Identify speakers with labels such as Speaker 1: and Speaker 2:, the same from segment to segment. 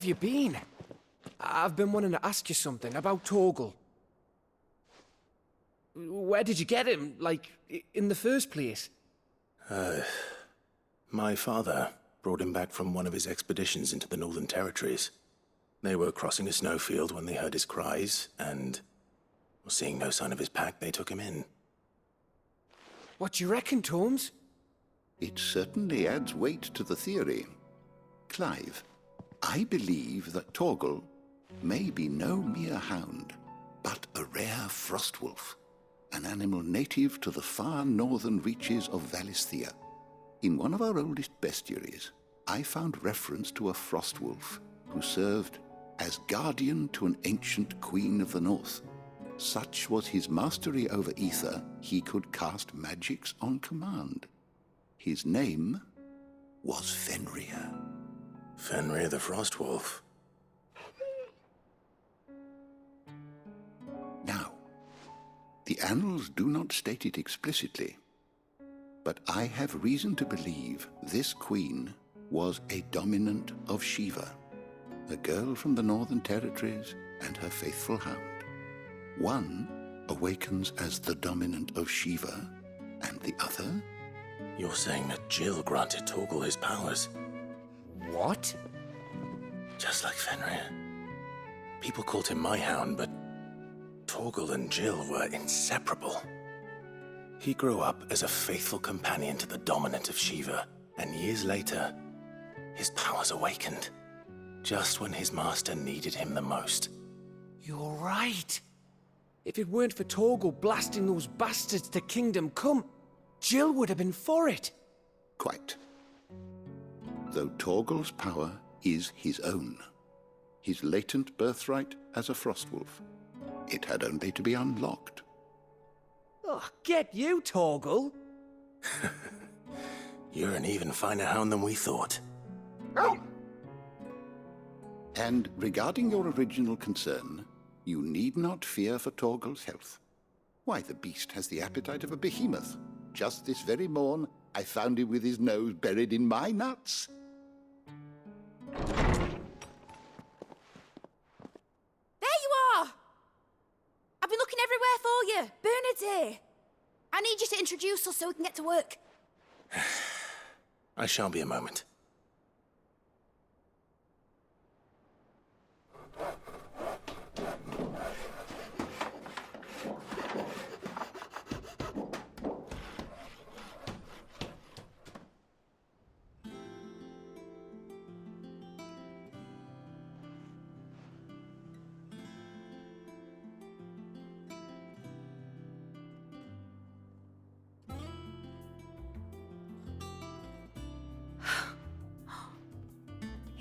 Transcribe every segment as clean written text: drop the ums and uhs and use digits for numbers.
Speaker 1: Have you been? I've been wanting to ask you something about Torgal. Where did you get him, like, in the first place?
Speaker 2: My father brought him back from one of his expeditions into the Northern Territories. They were crossing a snowfield when they heard his cries, and seeing no sign of his pack, they took him in.
Speaker 1: What do you reckon, Tomes?
Speaker 3: It certainly adds weight to the theory. Clive, I believe that Torgal may be no mere hound, but a rare frostwolf, an animal native to the far northern reaches of Valisthea. In one of our oldest bestiaries, I found reference to a frostwolf who served as guardian to an ancient queen of the north. Such was his mastery over ether, he could cast magics on command. His name was Fenrir.
Speaker 2: Fenrir the Frostwolf.
Speaker 3: Now, the annals do not state it explicitly, but I have reason to believe this queen was a dominant of Shiva, a girl from the Northern Territories and her faithful hound. One awakens as the dominant of Shiva, and the other?
Speaker 2: You're saying that Jill granted Torgal his powers?
Speaker 1: What?
Speaker 2: Just like Fenrir. People called him my hound, but Torgal and Jill were inseparable. He grew up as a faithful companion to the dominant of Shiva, and years later, his powers awakened, just when his master needed him the most.
Speaker 1: You're right. If it weren't for Torgal blasting those bastards to Kingdom Come, Jill would have been for it.
Speaker 3: Quite. Though Torgal's power is his own, his latent birthright as a frostwolf. It had only to be unlocked.
Speaker 1: Oh, get you, Torgal.
Speaker 2: You're an even finer hound than we thought.
Speaker 3: And regarding your original concern, you need not fear for Torgal's health. Why, the beast has the appetite of a behemoth. Just this very morn, I found him with his nose buried in my nuts.
Speaker 4: There you are! I've been looking everywhere for you. Bernard's here. I need you to introduce us so we can get to work.
Speaker 2: I shan't be a moment.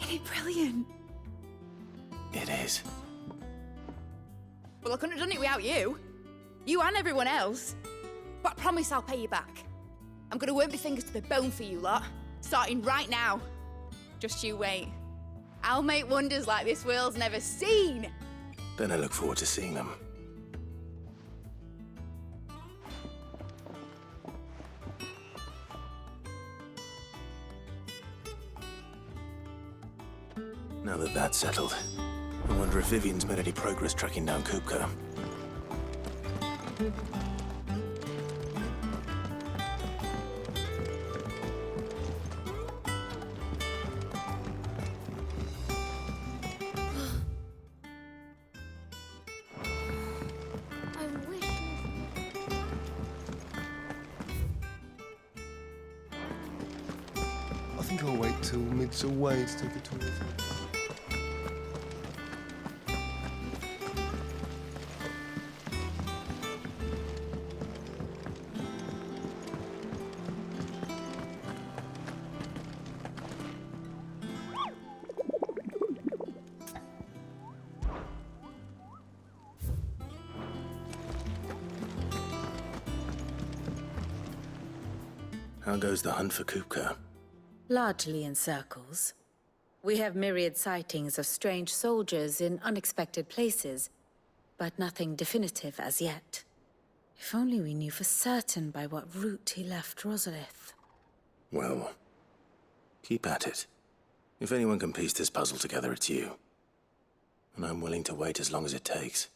Speaker 4: Isn't it brilliant?
Speaker 2: It is.
Speaker 4: Well, I couldn't have done it without you. You and everyone else. But I promise I'll pay you back. I'm gonna work my fingers to the bone for you lot, starting right now. Just you wait. I'll make wonders like this world's never seen.
Speaker 2: Then I look forward to seeing them. Now that that's settled, I wonder if Vivian's made any progress tracking down Kupka.
Speaker 4: I wish.
Speaker 5: I think I'll wait till Mid's away to take a tour with him.
Speaker 2: How goes the hunt for Kupka?
Speaker 6: Largely in circles. We have myriad sightings of strange soldiers in unexpected places, but nothing definitive as yet. If only we knew for certain by what route he left Rosalith.
Speaker 2: Well, keep at it. If anyone can piece this puzzle together, it's you. And I'm willing to wait as long as it takes.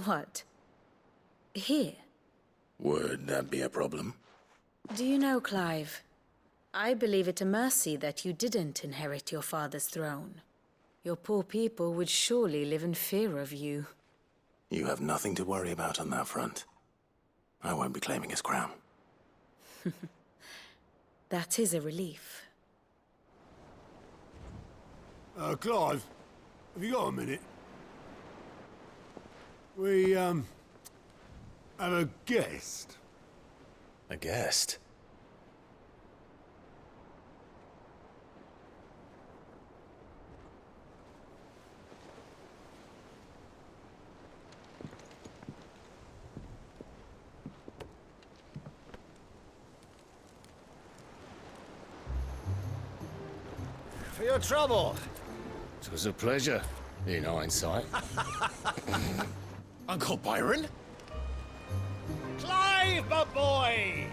Speaker 6: What? Here?
Speaker 2: Would that be a problem?
Speaker 6: Do you know, Clive? I believe it a mercy that you didn't inherit your father's throne. Your poor people would surely live in fear of you.
Speaker 2: You have nothing to worry about on that front. I won't be claiming his crown.
Speaker 6: That is a relief.
Speaker 7: Clive, have you got a minute? We, have a guest.
Speaker 2: A guest?
Speaker 7: For your trouble.
Speaker 8: It was a pleasure, in hindsight.
Speaker 7: Uncle Byron? Clive, my boy!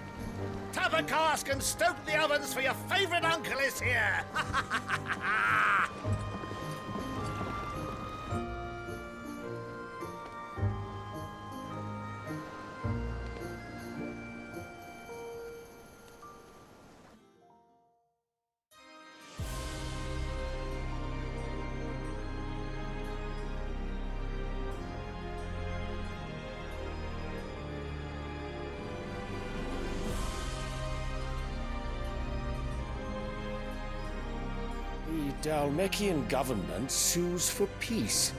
Speaker 7: Tap a cask and stoke the ovens, for your favourite uncle is here!
Speaker 1: The Dalmekian government sues for peace.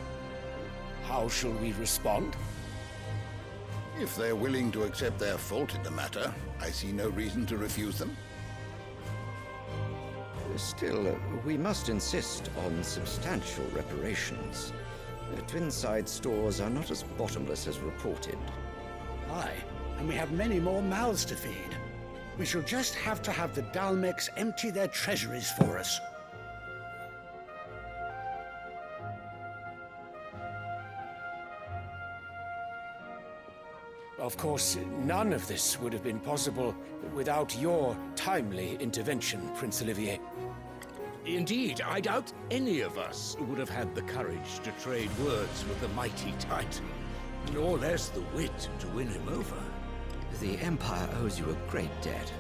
Speaker 1: How shall we respond?
Speaker 3: If they're willing to accept their fault in the matter, I see no reason to refuse them.
Speaker 9: Still, we must insist on substantial reparations. Twinside stores are not as bottomless as reported.
Speaker 10: Aye, and we have many more mouths to feed. We shall just have to have the Dalmecs empty their treasuries for us.
Speaker 1: Of course, none of this would have been possible without your timely intervention, Prince Olivier.
Speaker 8: Indeed, I doubt any of us would have had the courage to trade words with the mighty Titan, nor less the wit to win him over.
Speaker 9: The Empire owes you a great debt.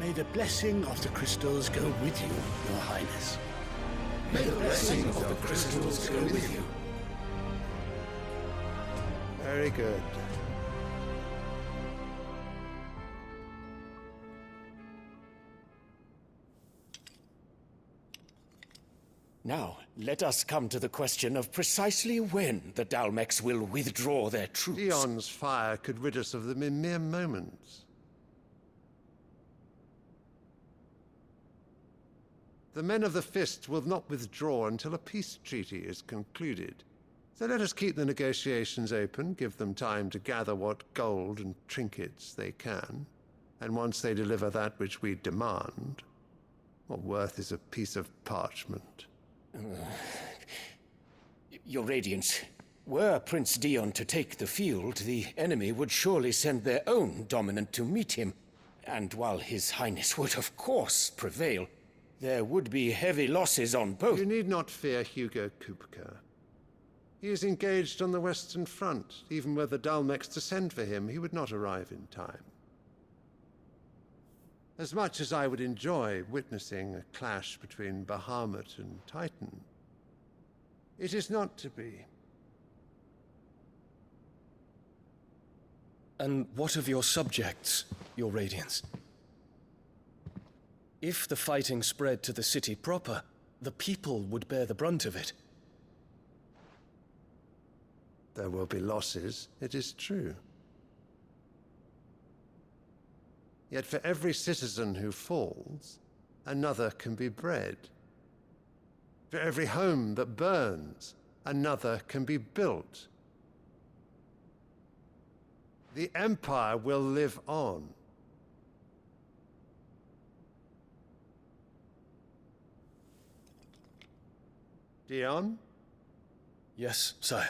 Speaker 10: May the blessing of the crystals go with you, Your Highness.
Speaker 1: May the blessing of the crystals go with you.
Speaker 5: Very good.
Speaker 1: Now, let us come to the question of precisely when the Dalmecs will withdraw their troops.
Speaker 5: Dion's fire could rid us of them in mere moments. The men of the Fist will not withdraw until a peace treaty is concluded. So let us keep the negotiations open, give them time to gather what gold and trinkets they can. And once they deliver that which we demand, what worth is a piece of parchment?
Speaker 1: Your Radiance, were Prince Dion to take the field, the enemy would surely send their own dominant to meet him. And while His Highness would of course prevail, there would be heavy losses on both.
Speaker 5: You need not fear Hugo Kupka. He is engaged on the Western Front. Even were the Dalmecs to send for him, he would not arrive in time. As much as I would enjoy witnessing a clash between Bahamut and Titan, it is not to be.
Speaker 11: And what of your subjects, Your Radiance? If the fighting spread to the city proper, the people would bear the brunt of it.
Speaker 5: There will be losses, it is true. Yet for every citizen who falls, another can be bred. For every home that burns, another can be built. The Empire will live on. Dion?
Speaker 11: Yes, sire.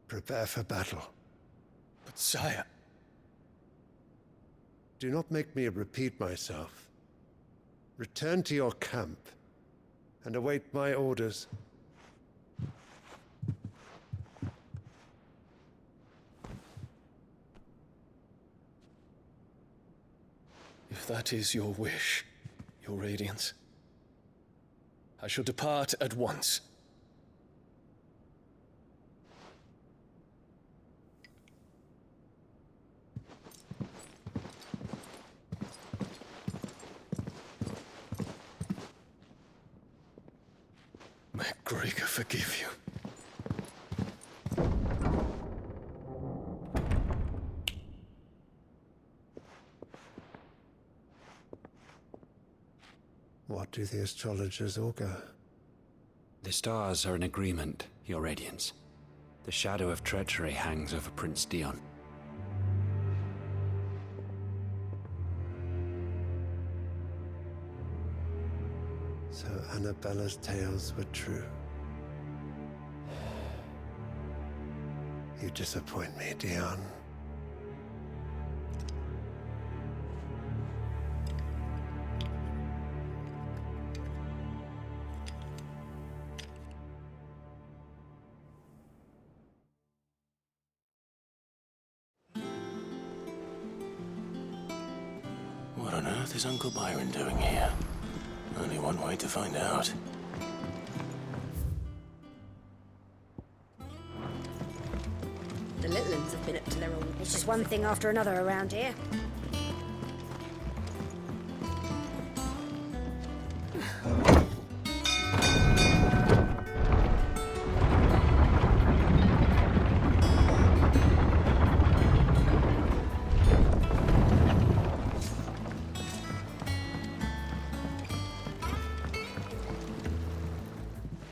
Speaker 5: Prepare for battle.
Speaker 11: But sire...
Speaker 5: Do not make me repeat myself. Return to your camp and await my orders.
Speaker 11: If that is your wish, your Radiance, I shall depart at once. May Gregor forgive you.
Speaker 5: What do the astrologers augur?
Speaker 12: The stars are in agreement, Your Radiance. The shadow of treachery hangs over Prince Dion.
Speaker 5: So Annabella's tales were true. You disappoint me, Dion.
Speaker 2: What on earth is Uncle Byron doing here? Only one way to find out.
Speaker 13: The little ones have been up to their own. It's just one thing after another around here.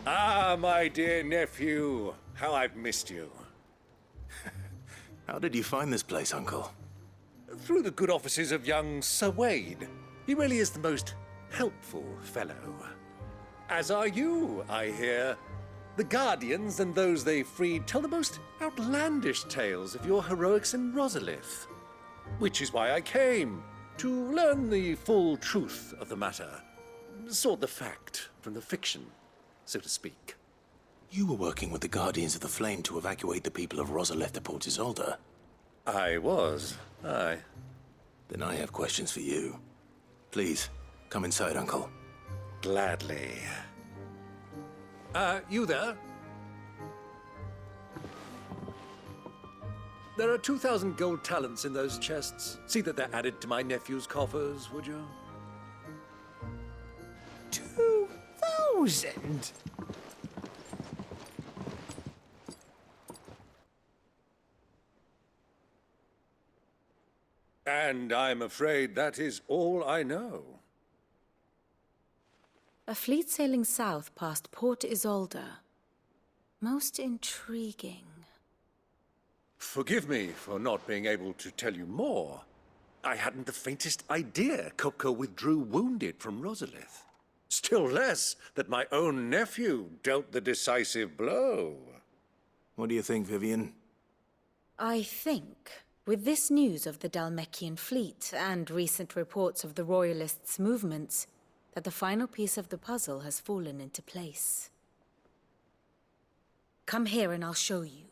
Speaker 7: Ah, my dear nephew. How I've missed you.
Speaker 2: How did you find this place, Uncle?
Speaker 7: Through the good offices of young Sir Wade. He really is the most helpful fellow. As are you, I hear. The Guardians and those they freed tell the most outlandish tales of your heroics in Rosalith. Which is why I came, to learn the full truth of the matter. Sort the fact from the fiction, so to speak.
Speaker 2: You were working with the Guardians of the Flame to evacuate the people of Rosalith to Port Isolde.
Speaker 7: I was, aye.
Speaker 2: Then I have questions for you. Please, come inside, Uncle.
Speaker 7: Gladly. You there? There are 2,000 gold talents in those chests. See that they're added to my nephew's coffers, would you?
Speaker 1: 2,000?
Speaker 7: And I'm afraid that is all I know.
Speaker 6: A fleet sailing south past Port Isolde. Most intriguing.
Speaker 7: Forgive me for not being able to tell you more. I hadn't the faintest idea Coco withdrew wounded from Rosalith. Still less that my own nephew dealt the decisive blow.
Speaker 2: What do you think, Vivian?
Speaker 6: I think, with this news of the Dalmekian fleet and recent reports of the Royalists' movements, that the final piece of the puzzle has fallen into place. Come here and I'll show you.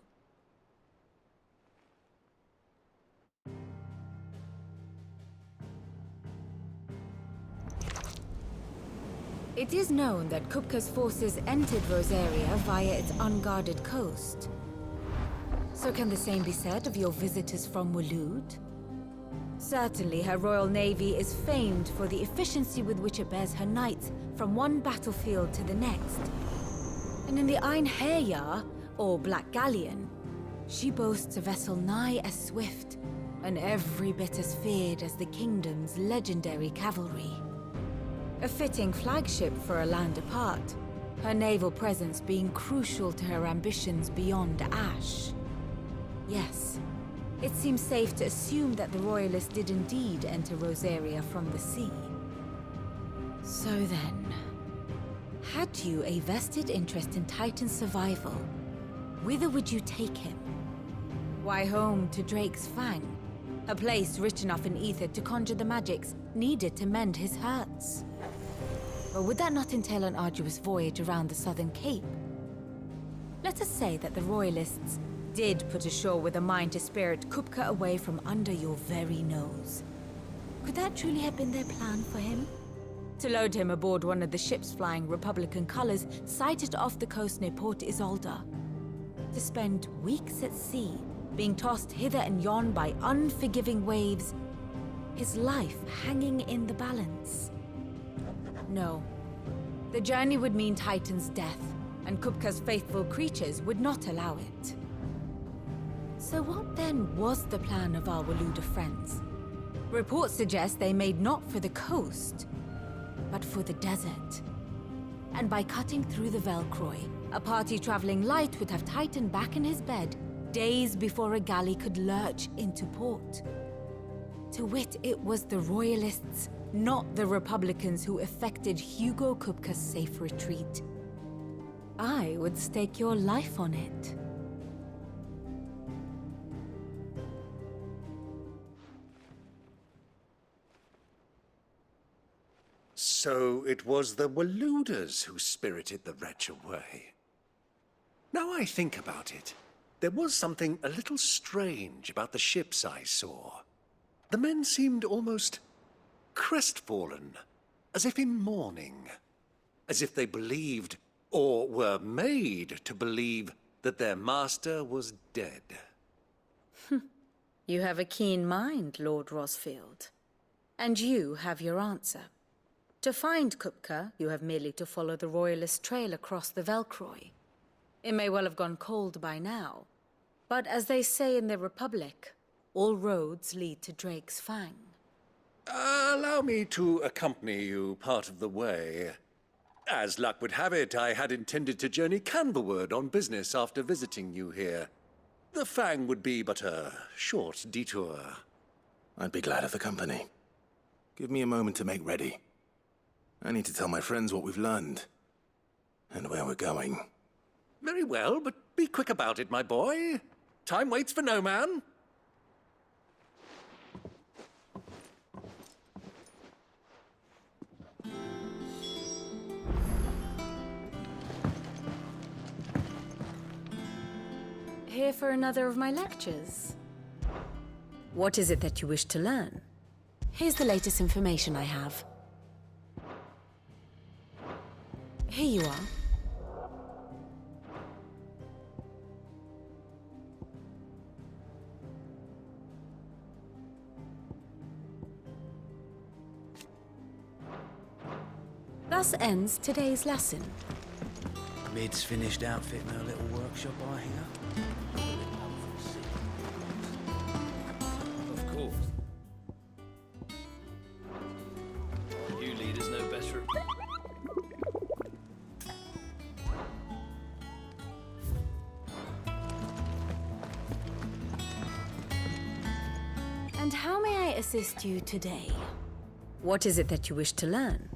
Speaker 6: It is known that Kupka's forces entered Rosaria via its unguarded coast. So can the same be said of your visitors from Waloed? Certainly, her royal navy is famed for the efficiency with which it bears her knights from one battlefield to the next. And in the Einherjar, or Black Galleon, she boasts a vessel nigh as swift and every bit as feared as the kingdom's legendary cavalry. A fitting flagship for a land apart, her naval presence being crucial to her ambitions beyond Ash. Yes, it seems safe to assume that the Royalists did indeed enter Rosaria from the sea. So then, had you a vested interest in Titan's survival, whither would you take him? Why, home to Drake's Fang, a place rich enough in ether to conjure the magics needed to mend his hurts. Or would that not entail an arduous voyage around the southern cape? Let us say that the Royalists did put ashore with a mind to spirit Kupka away from under your very nose. Could that truly have been their plan for him? To load him aboard one of the ships flying Republican colors sighted off the coast near Port Isolde? To spend weeks at sea, being tossed hither and yon by unforgiving waves, his life hanging in the balance? No. The journey would mean Titan's death, and Kupka's faithful creatures would not allow it. So what then was the plan of our Waluda friends? Reports suggest they made not for the coast, but for the desert. And by cutting through the Velcroy, a party traveling light would have Titan back in his bed days before a galley could lurch into port. To wit, it was the Royalists, not the Republicans, who effected Hugo Kupka's safe retreat. I would stake your life on it.
Speaker 7: So it was the Waluders who spirited the wretch away. Now I think about it, there was something a little strange about the ships I saw. The men seemed almost crestfallen, as if in mourning, as if they believed, or were made to believe, that their master was dead.
Speaker 6: You have a keen mind, Lord Rosfield. And you have your answer. To find Kupka, you have merely to follow the Royalist trail across the Velcroy. It may well have gone cold by now, but as they say in the Republic, all roads lead to Drake's Fang.
Speaker 7: Allow me to accompany you part of the way. As luck would have it, I had intended to journey Canberward on business after visiting you here. The Fang would be but a short detour.
Speaker 2: I'd be glad of the company. Give me a moment to make ready. I need to tell my friends what we've learned, and where we're going.
Speaker 7: Very well, but be quick about it, my boy. Time waits for no man.
Speaker 6: Here for another of my lectures. What is it that you wish to learn? Here's the latest information I have. Here you are. Thus ends today's lesson.
Speaker 8: Mid's finished outfitting her little workshop, I hear. Of course. You leaders know better.
Speaker 6: And how may I assist you today? What is it that you wish to learn?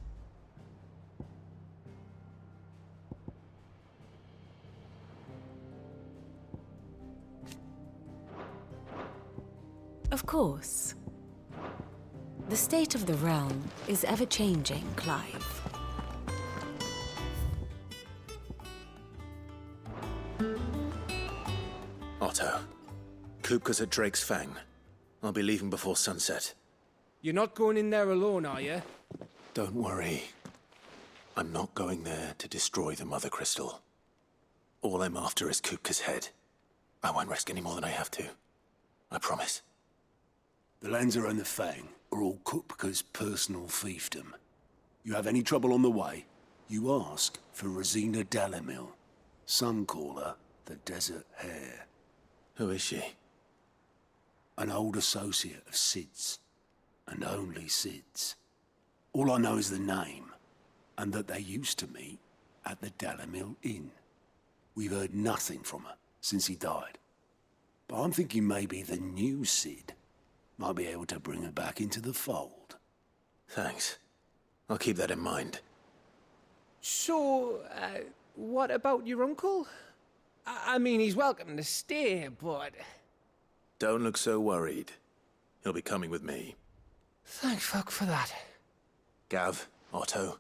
Speaker 6: Of course. The state of the realm is ever-changing, Clive.
Speaker 2: Otto, Kupka's at Drake's Fang. I'll be leaving before sunset.
Speaker 14: You're not going in there alone, are you?
Speaker 2: Don't worry. I'm not going there to destroy the Mother Crystal. All I'm after is Kupka's head. I won't risk any more than I have to. I promise.
Speaker 14: The Lancer and the Fang are all Kupka's personal fiefdom. You have any trouble on the way, you ask for Rosina Dalamil. Some call her the Desert Hare.
Speaker 2: Who is she?
Speaker 14: An old associate of Sid's. And only Sid's. All I know is the name, and that they used to meet at the Dalamil Inn. We've heard nothing from her since he died. But I'm thinking maybe the new Sid might be able to bring her back into the fold.
Speaker 2: Thanks. I'll keep that in mind.
Speaker 15: So, what about your uncle? I mean, he's welcome to stay, but...
Speaker 2: Don't look so worried. He'll be coming with me.
Speaker 15: Thank fuck for that.
Speaker 2: Gav, Otto,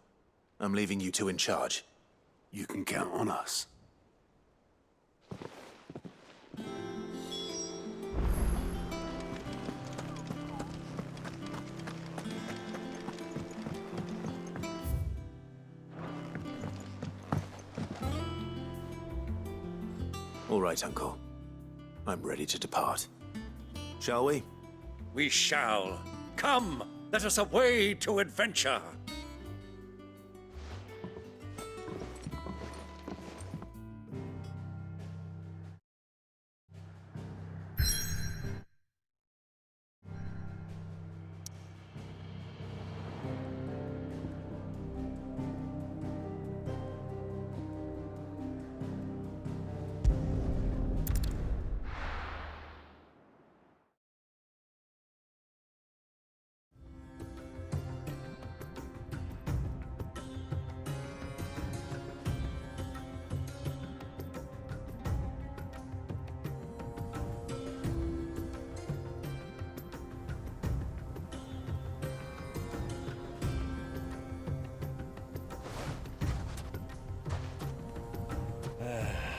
Speaker 2: I'm leaving you two in charge.
Speaker 14: You can count on us.
Speaker 2: All right, Uncle. I'm ready to depart. Shall we?
Speaker 7: We shall. Come, let us away to adventure.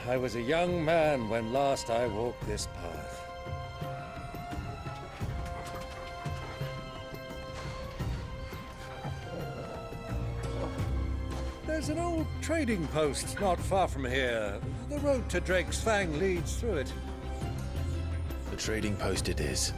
Speaker 7: I was a young man when last I walked this path. There's an old trading post not far from here. The road to Drake's Fang leads through it.
Speaker 11: The trading post it is.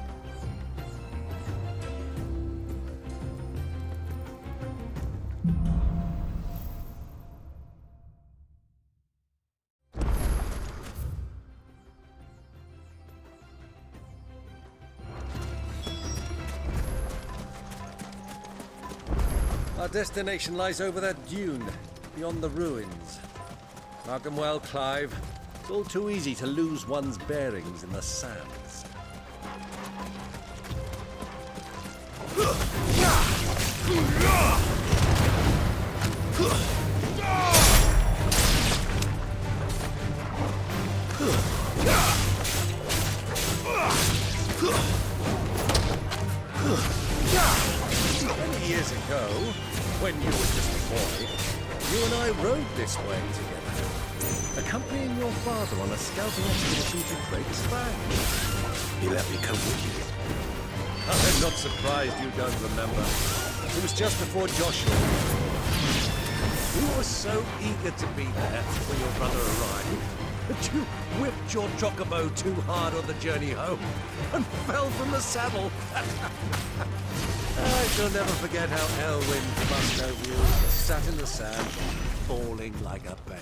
Speaker 7: Our destination lies over that dune, beyond the ruins. Mark 'em well, Clive. It's all too easy to lose one's bearings in the sands. Many years ago, when you were just a boy, you and I rode this way together, accompanying your father on a scouting expedition to Drake's Fang.
Speaker 2: He let me come with you.
Speaker 7: I'm not surprised you don't remember. It was just before Joshua. We were so eager to be there when your brother arrived that you whipped your chocobo too hard on the journey home and fell from the saddle. I shall never forget how Elwyn fussed over you, sat in the sand, bawling like a babe.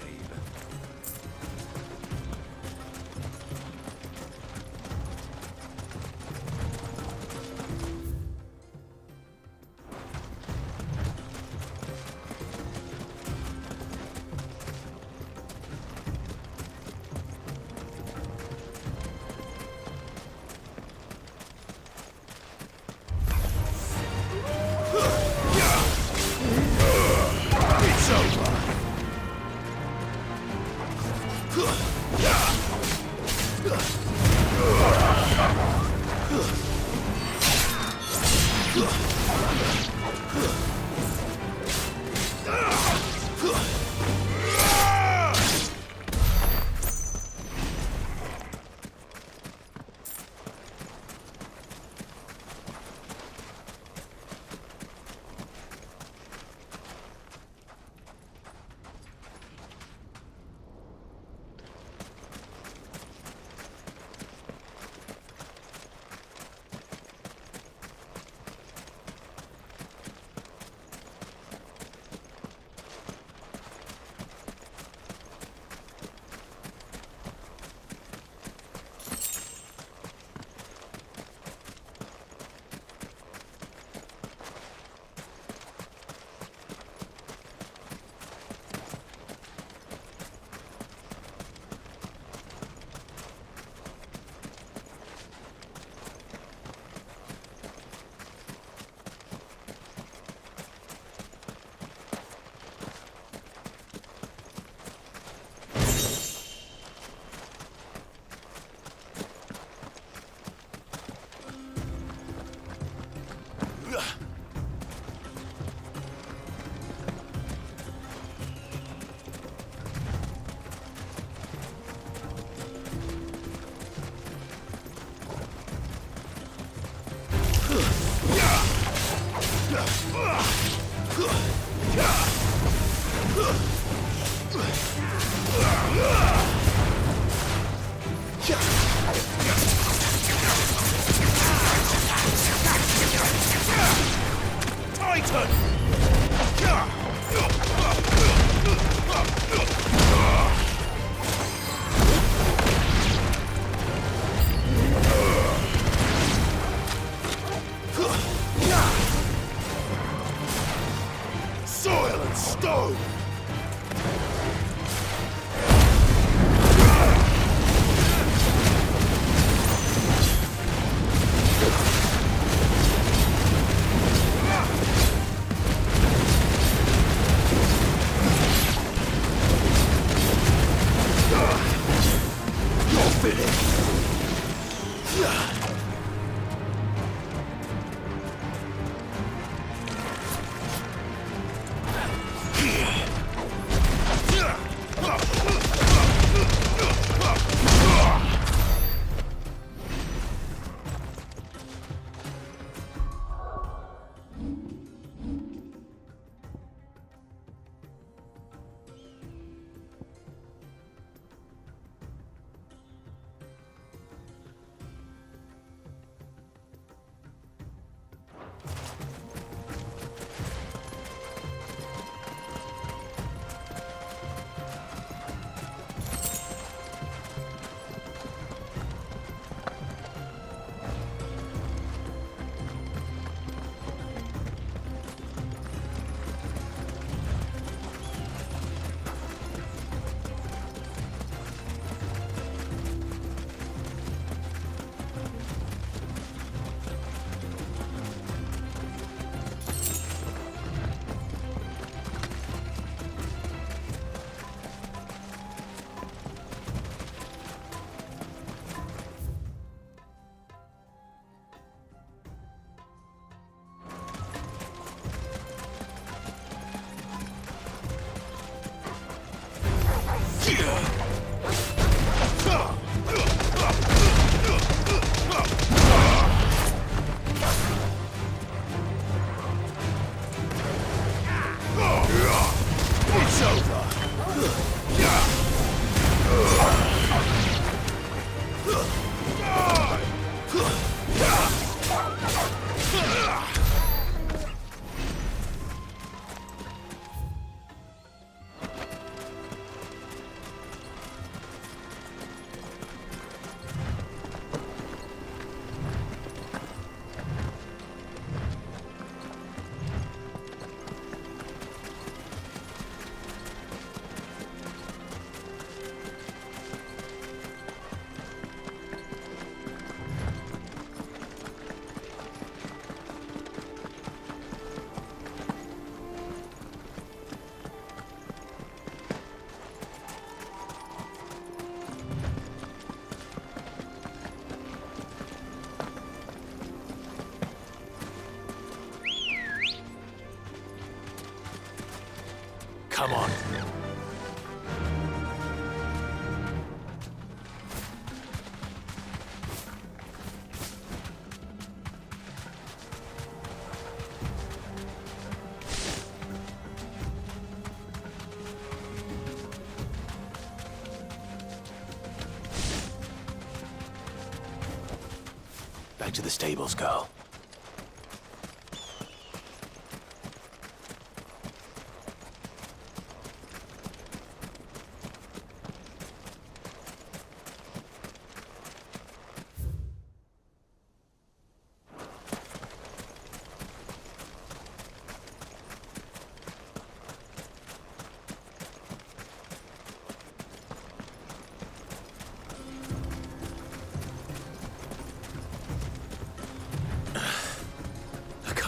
Speaker 8: Titan!
Speaker 16: Soil and stone! You're finished! It's over!
Speaker 2: Come on. Back to the stables, girl.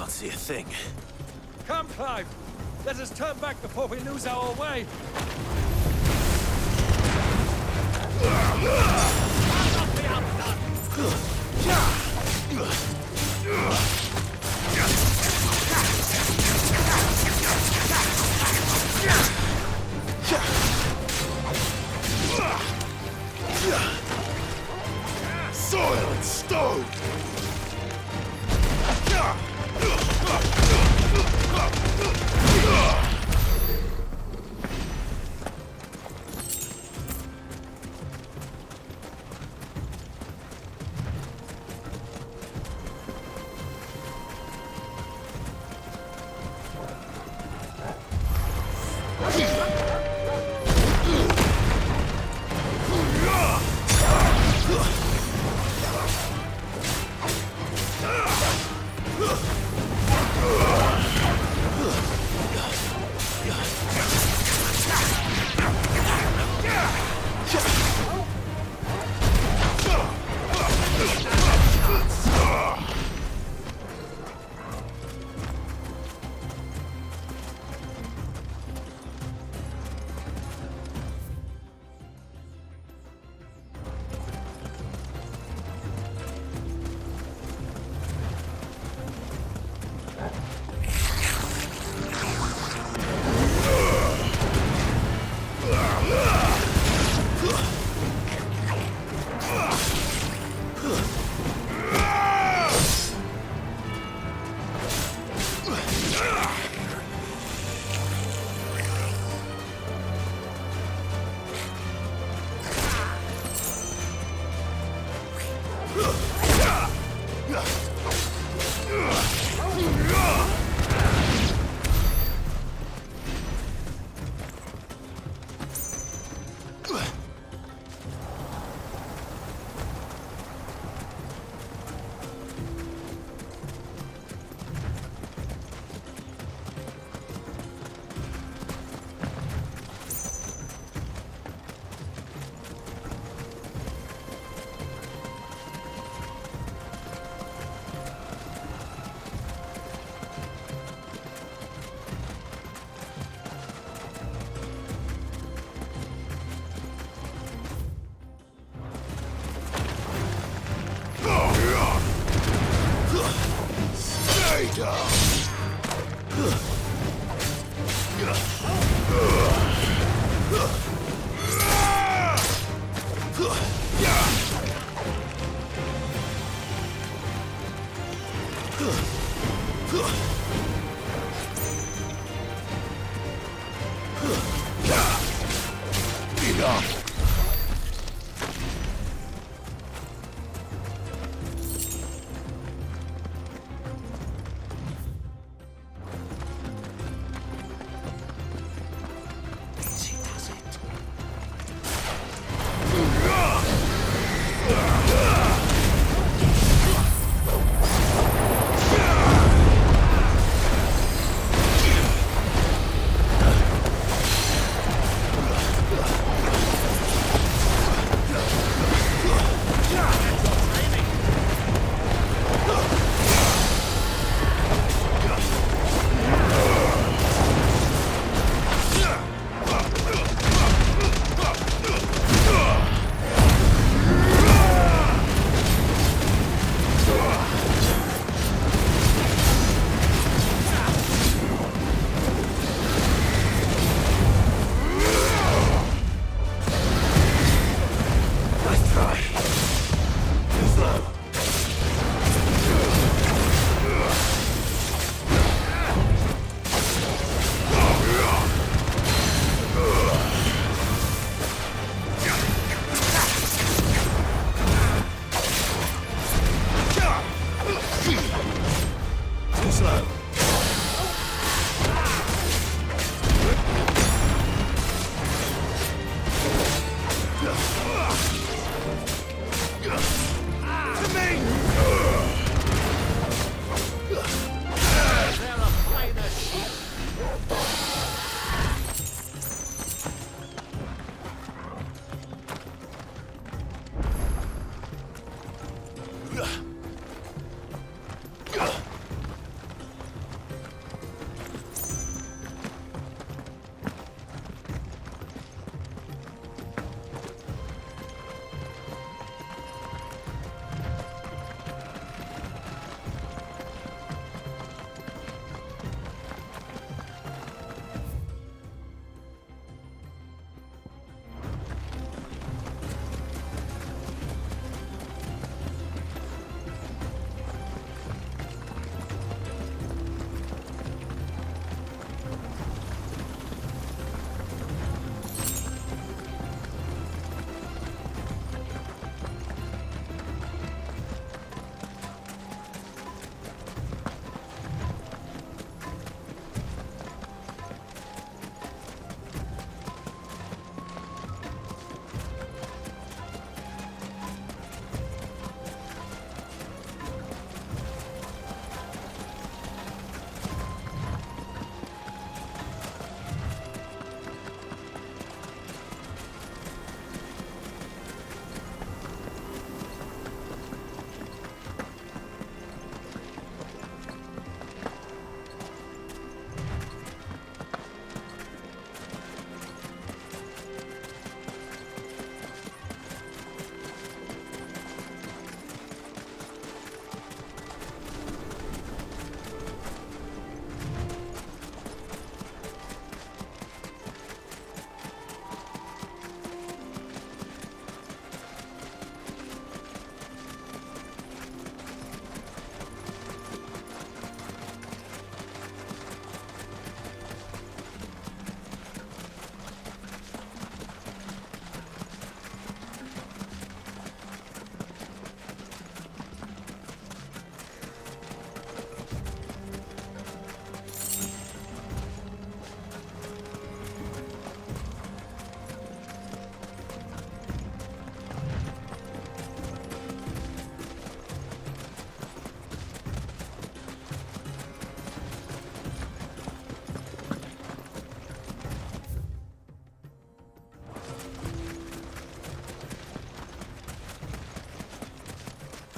Speaker 2: See a thing.
Speaker 7: Come, Clive! Let us turn back before we lose our way!
Speaker 16: Soil and stone!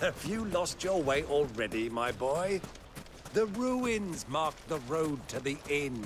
Speaker 7: Have you lost your way already, my boy? The ruins mark the road to the inn.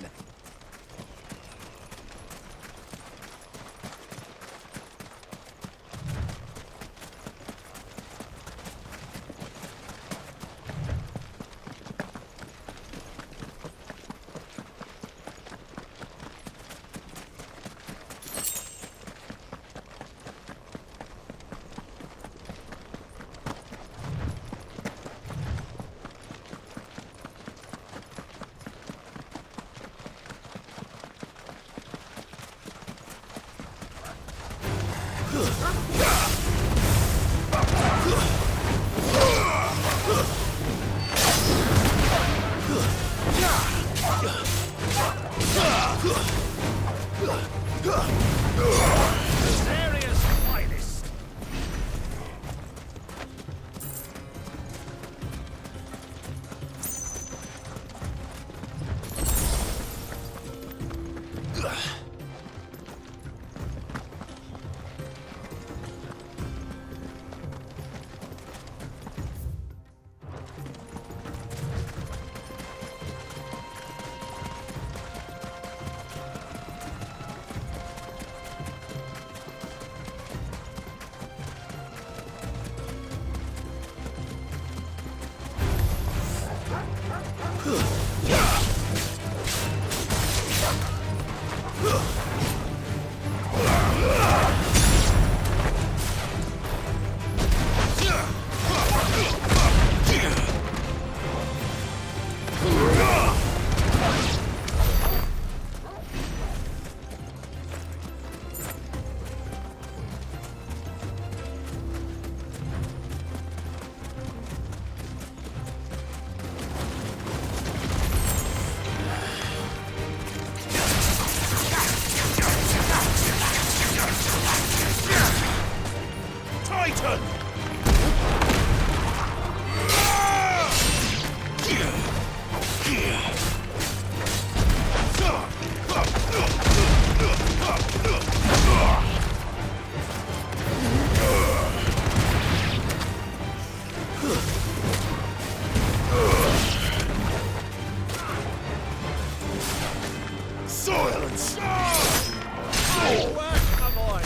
Speaker 16: This area's finest. Titan! Silence! Nice work, my boy!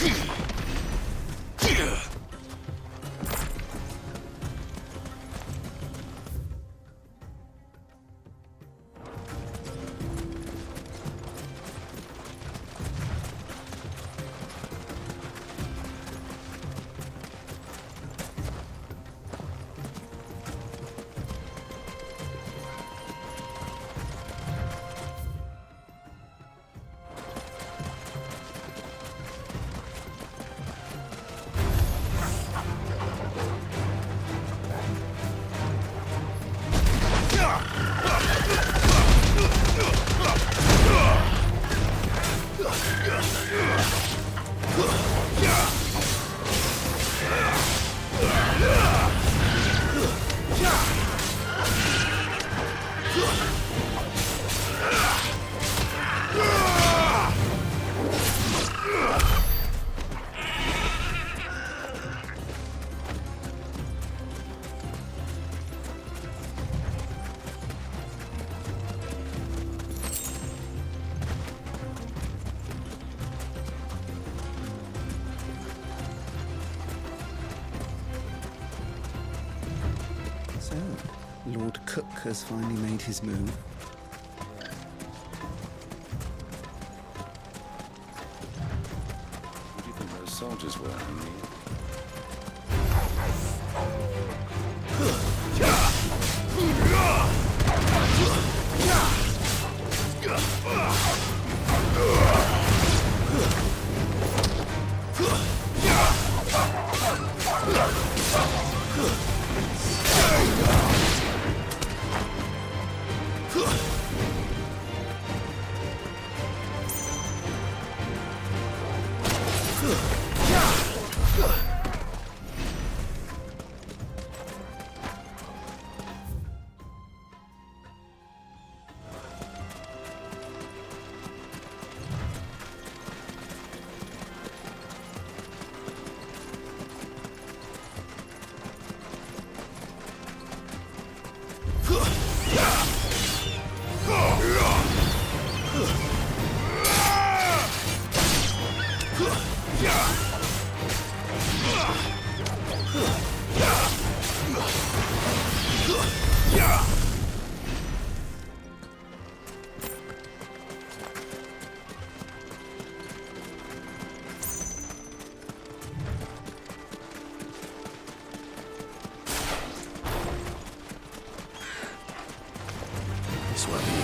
Speaker 17: So, Lord Cook has finally made his move.
Speaker 3: Who do you think those soldiers were, Henry?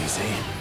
Speaker 2: easy.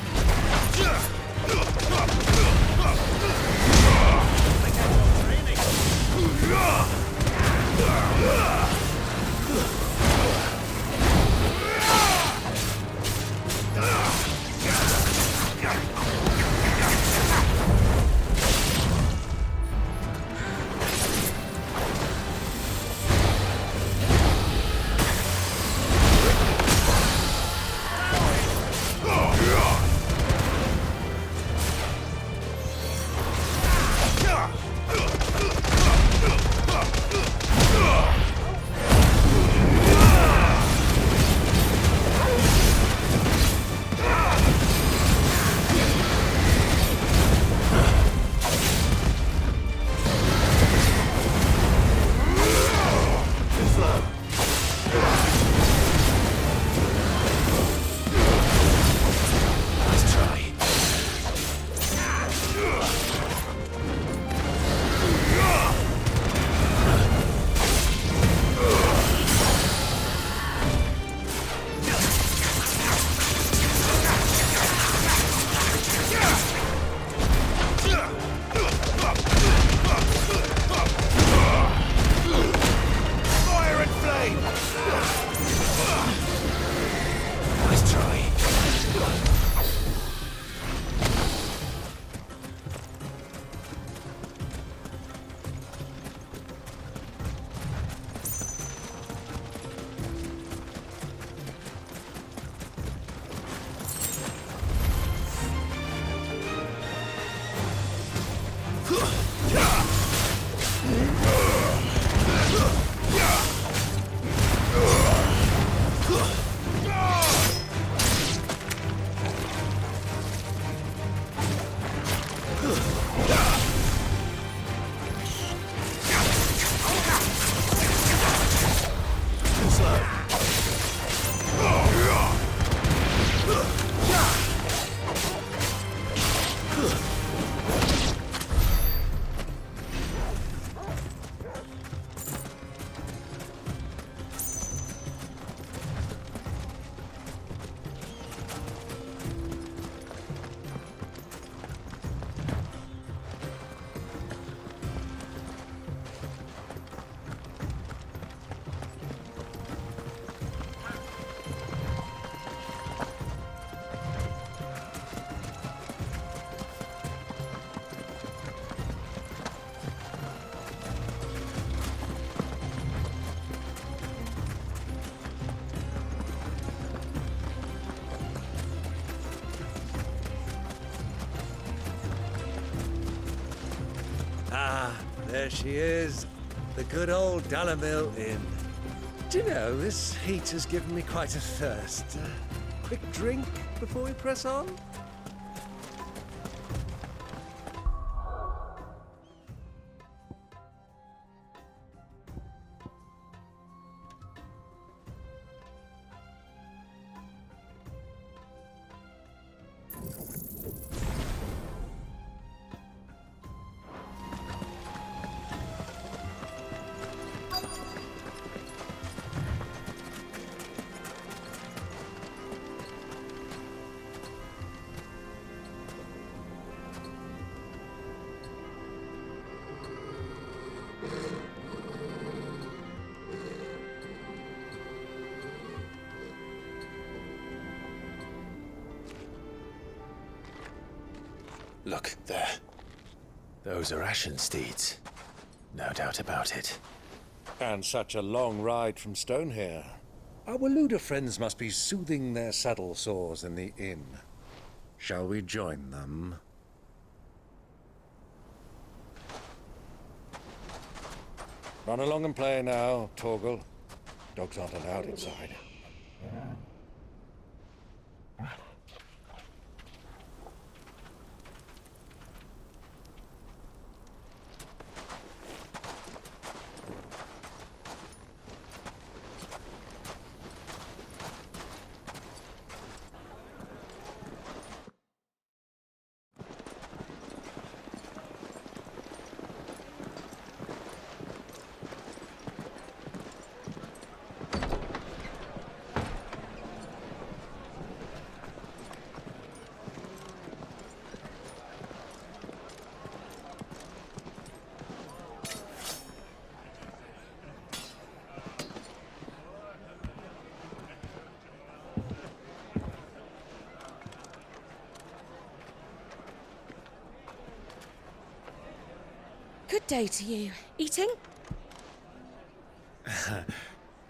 Speaker 7: Ah, there she is. The good old Dalamil Inn. Do you know, this heat has given me quite a thirst. Quick drink before we press on?
Speaker 2: Look, there. Those are Ashen steeds. No doubt about it.
Speaker 7: And such a long ride from Stonehair. Our Waluda friends must be soothing their saddle sores in the inn. Shall we join them? Run along and play now, Torgal. Dogs aren't allowed inside.
Speaker 18: Good day to you. Eating?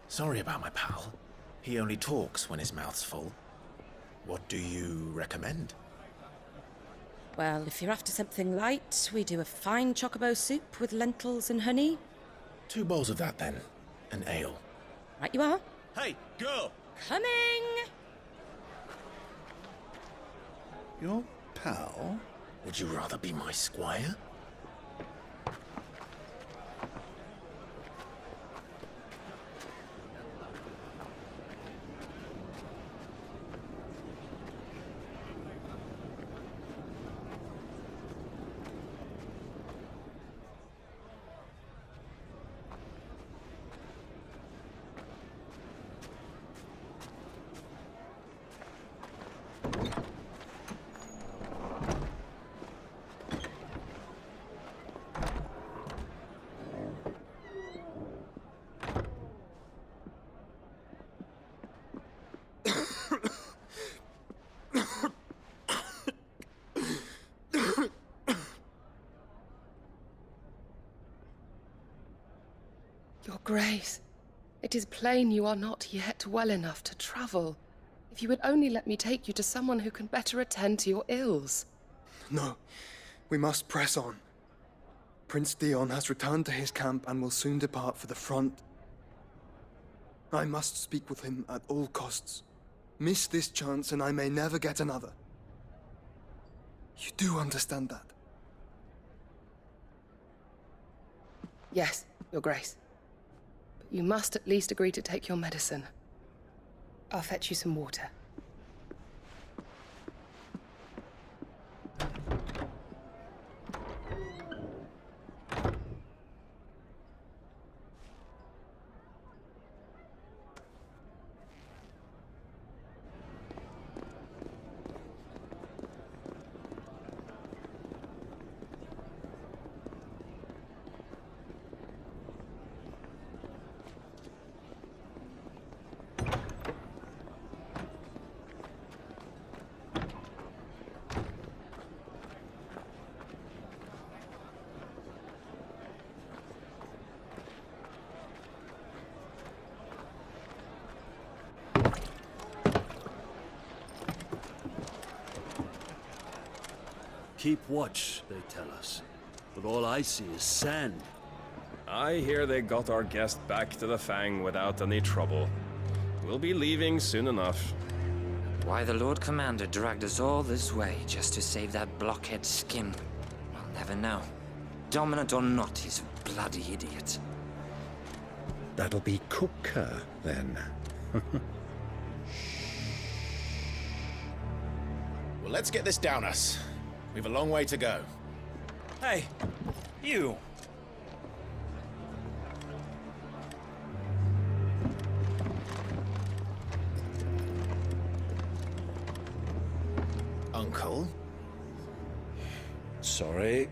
Speaker 2: Sorry about my pal. He only talks when his mouth's full. What do you recommend?
Speaker 18: Well, if you're after something light, we do a fine chocobo soup with lentils and honey.
Speaker 2: 2 bowls of that, then. An ale.
Speaker 18: Right you are.
Speaker 2: Hey, girl!
Speaker 18: Coming!
Speaker 3: Your pal?
Speaker 2: Would you rather be my squire?
Speaker 19: Your Grace, it is plain you are not yet well enough to travel. If you would only let me take you to someone who can better attend to your ills.
Speaker 20: No, we must press on. Prince Dion has returned to his camp and will soon depart for the front. I must speak with him at all costs. Miss this chance and I may never get another. You do understand that?
Speaker 19: Yes, Your Grace. But you must at least agree to take your medicine. I'll fetch you some water.
Speaker 14: Keep watch, they tell us. But all I see is sand.
Speaker 11: I hear they got our guest back to the Fang without any trouble. We'll be leaving soon enough.
Speaker 21: Why the Lord Commander dragged us all this way just to save that blockhead skin, we'll never know. Dominant or not, he's a bloody idiot.
Speaker 22: That'll be Cooker, then.
Speaker 2: Well, let's get this down us. We've a long way to go.
Speaker 23: Hey, you!
Speaker 2: Uncle?
Speaker 22: Sorry.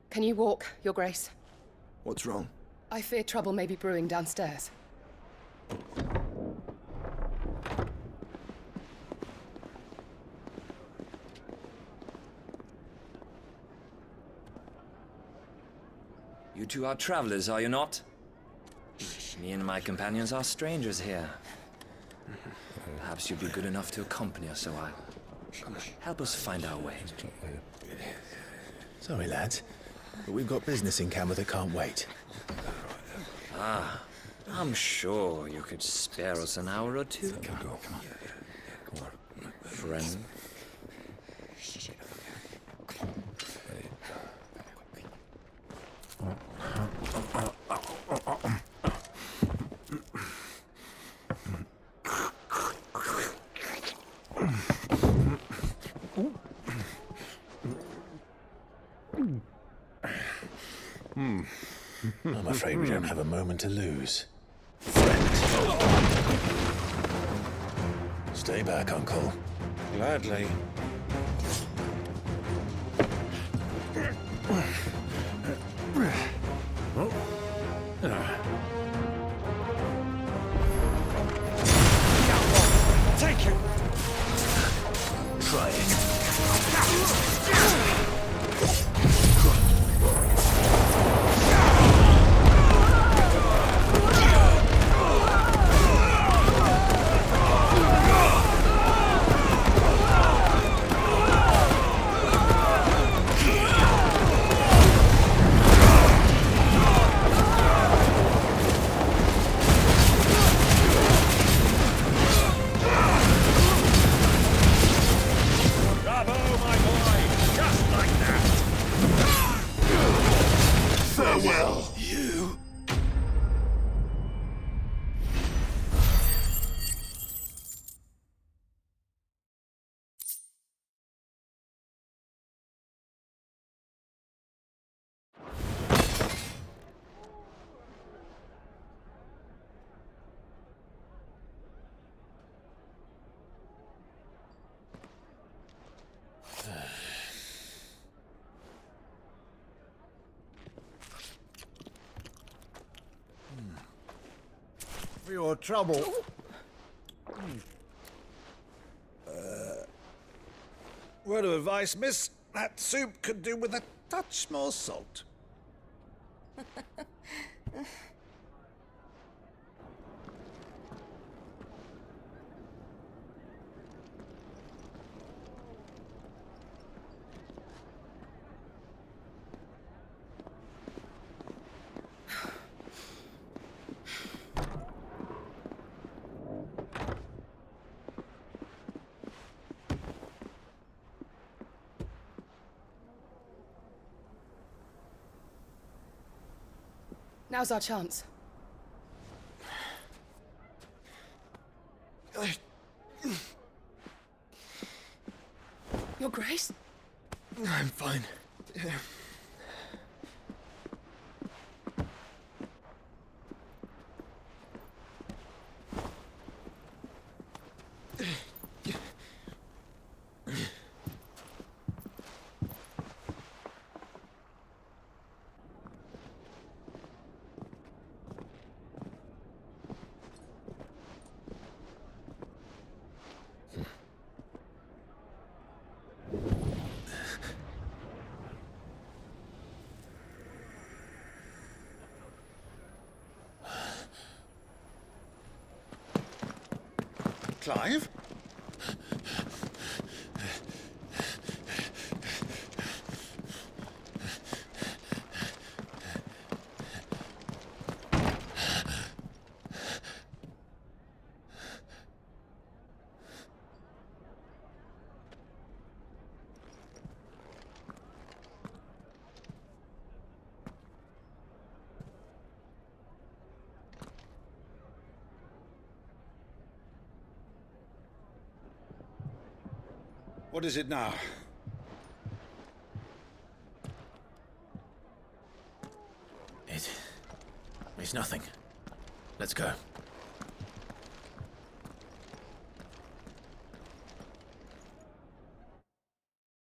Speaker 19: Can you walk, Your Grace?
Speaker 20: What's wrong?
Speaker 19: I fear trouble may be brewing downstairs.
Speaker 21: You two are travelers, are you not? Me and my companions are strangers here. Perhaps you'd be good enough to accompany us a while. Help us find our way.
Speaker 2: Sorry, lads, but we've got business in camera that can't wait.
Speaker 21: Ah, I'm sure you could spare us an hour or two.
Speaker 2: Come on.
Speaker 21: Friend.
Speaker 2: I'm afraid we don't have a moment to lose. Stay back, Uncle.
Speaker 7: Gladly.
Speaker 16: Take it!
Speaker 2: Try it.
Speaker 16: Bravo, my boy! Just like that!
Speaker 2: Farewell, you.
Speaker 8: For your trouble.
Speaker 7: Word of advice, miss. That soup could do with a touch more salt.
Speaker 19: Now's our chance. Your Grace?
Speaker 20: I'm fine.
Speaker 7: Clive? What is it now?
Speaker 2: It's nothing. Let's go.